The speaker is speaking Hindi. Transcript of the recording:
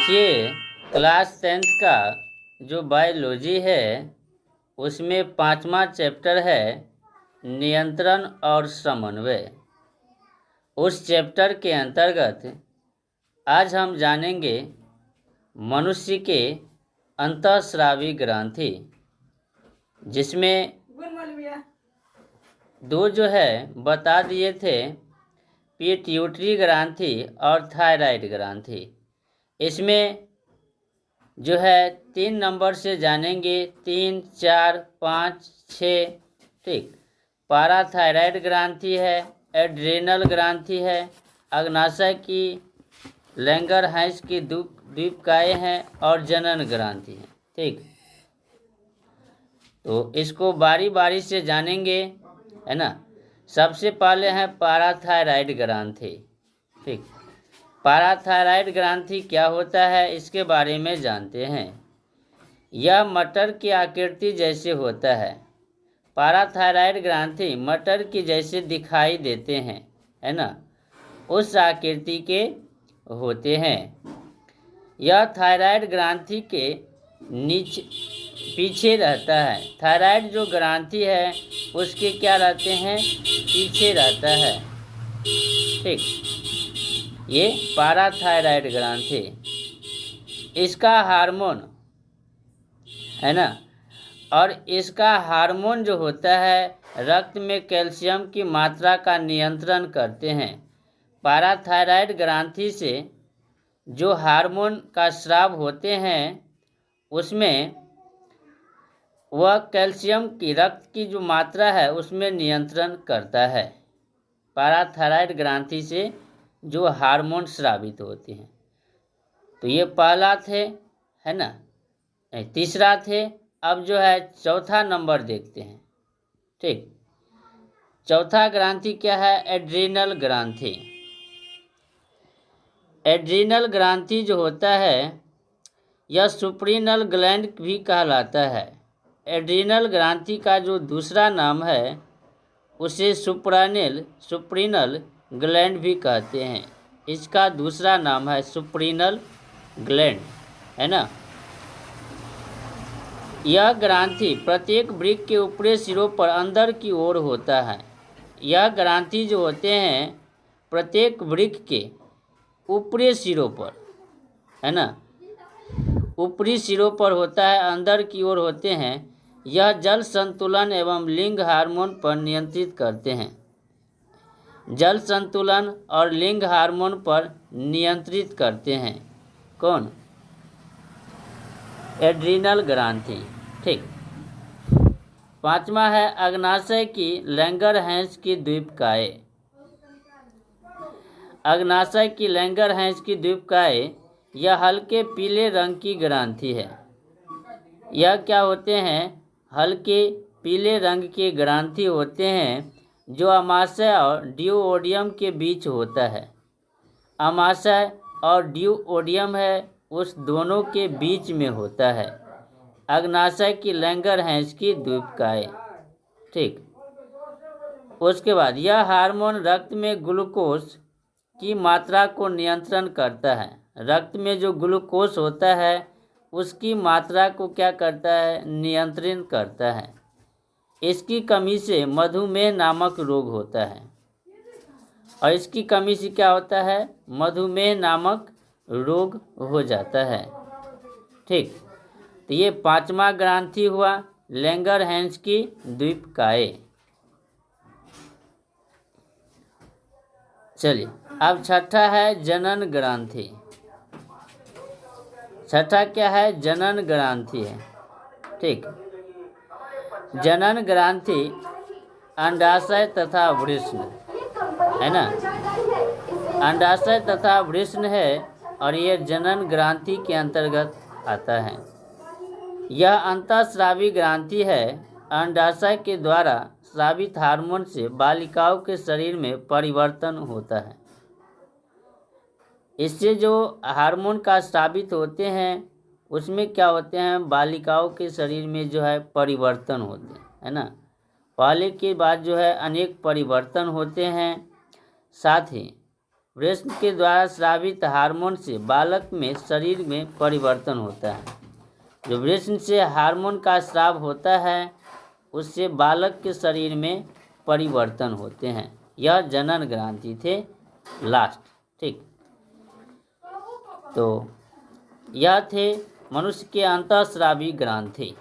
बच्चे क्लास 10th का जो बायोलॉजी है उसमें 5वां चैप्टर है नियंत्रण और समन्वय। उस चैप्टर के अंतर्गत आज हम जानेंगे मनुष्य के अंतःस्रावी ग्रंथि, जिसमें दो जो है बता दिए थे, पिट्यूटरी ग्रंथि और थायराइड ग्रंथि। इसमें जो है 3 नंबर से जानेंगे, 3, 4, 5, 6। ठीक, पाराथायराइड ग्रंथि है, एड्रेनल ग्रंथि है, अग्नाशय की लैंगरहैंस की द्वीपकाय हैं और जनन ग्रंथि है। ठीक, तो इसको बारी बारी से जानेंगे, है ना। सबसे पहले है पाराथायराइड ग्रंथि। ठीक, पाराथायराइड ग्रंथि क्या होता है इसके बारे में जानते हैं। यह मटर की आकृति जैसे होता है। पाराथायराइड ग्रंथि मटर की जैसे दिखाई देते हैं, है ना, उस आकृति के होते हैं। यह थायराइड ग्रंथि के नीचे पीछे रहता है। थायराइड जो ग्रंथि है उसके क्या रहते हैं, पीछे रहता है। ठीक, ये पाराथायराइड ग्रंथि, इसका हार्मोन, है ना, और इसका हार्मोन जो होता है रक्त में कैल्शियम की मात्रा का नियंत्रण करते हैं। पाराथायराइड ग्रंथि से जो हार्मोन का स्राव होते हैं उसमें वह कैल्शियम की रक्त की जो मात्रा है उसमें नियंत्रण करता है। पाराथायराइड ग्रंथि से जो हार्मोन स्रावित होते हैं। तो ये पहला थे, है ना, तीसरा थे। अब जो है चौथा नंबर देखते हैं। ठीक, चौथा ग्रंथि क्या है, एड्रीनल ग्रंथि। एड्रीनल ग्रंथि जो होता है यह सुप्रीनल ग्लैंड भी कहलाता है। एड्रीनल ग्रंथि का जो दूसरा नाम है उसे सुप्रीनल ग्लैंड भी कहते हैं। इसका दूसरा नाम है सुप्रीनल ग्लैंड, है ना। यह ग्रंथि प्रत्येक वृक्क के ऊपरी सिरों पर अंदर की ओर होता है। यह ग्रंथि जो होते हैं प्रत्येक वृक्क के ऊपरी सिरों पर, है ना, ऊपरी सिरों पर होता है, अंदर की ओर होते हैं। यह जल संतुलन एवं लिंग हार्मोन पर नियंत्रित करते हैं। जल संतुलन और लिंग हार्मोन पर नियंत्रित करते हैं। कौन, एड्रीनल ग्रंथि। ठीक, पांचवा है अग्नाशय की लैंगरहैंस की द्वीपकाय। अग्नाशय की लैंगरहैंस की द्वीपकाय यह हल्के पीले रंग की ग्रंथि है। यह क्या होते हैं, हल्के पीले रंग के ग्रंथि होते हैं जो अमाशय और ड्यूओडियम के बीच होता है। अमाशय और ड्यूओडियम है उस दोनों के बीच में होता है अग्नाशय की लैंगरहैंस की द्वीपकाय। ठीक, उसके बाद यह हार्मोन रक्त में ग्लूकोज की मात्रा को नियंत्रण करता है। रक्त में जो ग्लूकोज होता है उसकी मात्रा को क्या करता है, नियंत्रित करता है। इसकी कमी से मधुमेह नामक रोग होता है। और इसकी कमी से क्या होता है, मधुमेह नामक रोग हो जाता है। ठीक, तो ये पांचवा ग्रंथि हुआ लैंगरहैंस की द्वीपकाय। चलिए, अब छठा है जनन ग्रंथि। छठा क्या है, जनन ग्रंथि है। ठीक, जनन ग्रंथि अंडाशय तथा वृषण, है ना, अंडाशय तथा वृषण है और ये जनन ग्रंथि के अंतर्गत आता है। यह अंतःस्रावी ग्रंथि है। अंडाशय के द्वारा स्रावित हार्मोन से बालिकाओं के शरीर में परिवर्तन होता है। इससे जो हार्मोन का स्रावित होते हैं उसमें क्या होते हैं, बालिकाओं के शरीर में जो है परिवर्तन होते हैं, है ना। पहले के बाद जो है अनेक परिवर्तन होते हैं। साथ ही वृषण के द्वारा स्रावित हार्मोन से बालक में शरीर में परिवर्तन होता है। जो वृषण से हार्मोन का स्राव होता है उससे बालक के शरीर में परिवर्तन होते हैं। यह जनन ग्रंथि थे लास्ट। ठीक, तो यह थे मनुष्य के अंतःस्रावी ग्रंथि।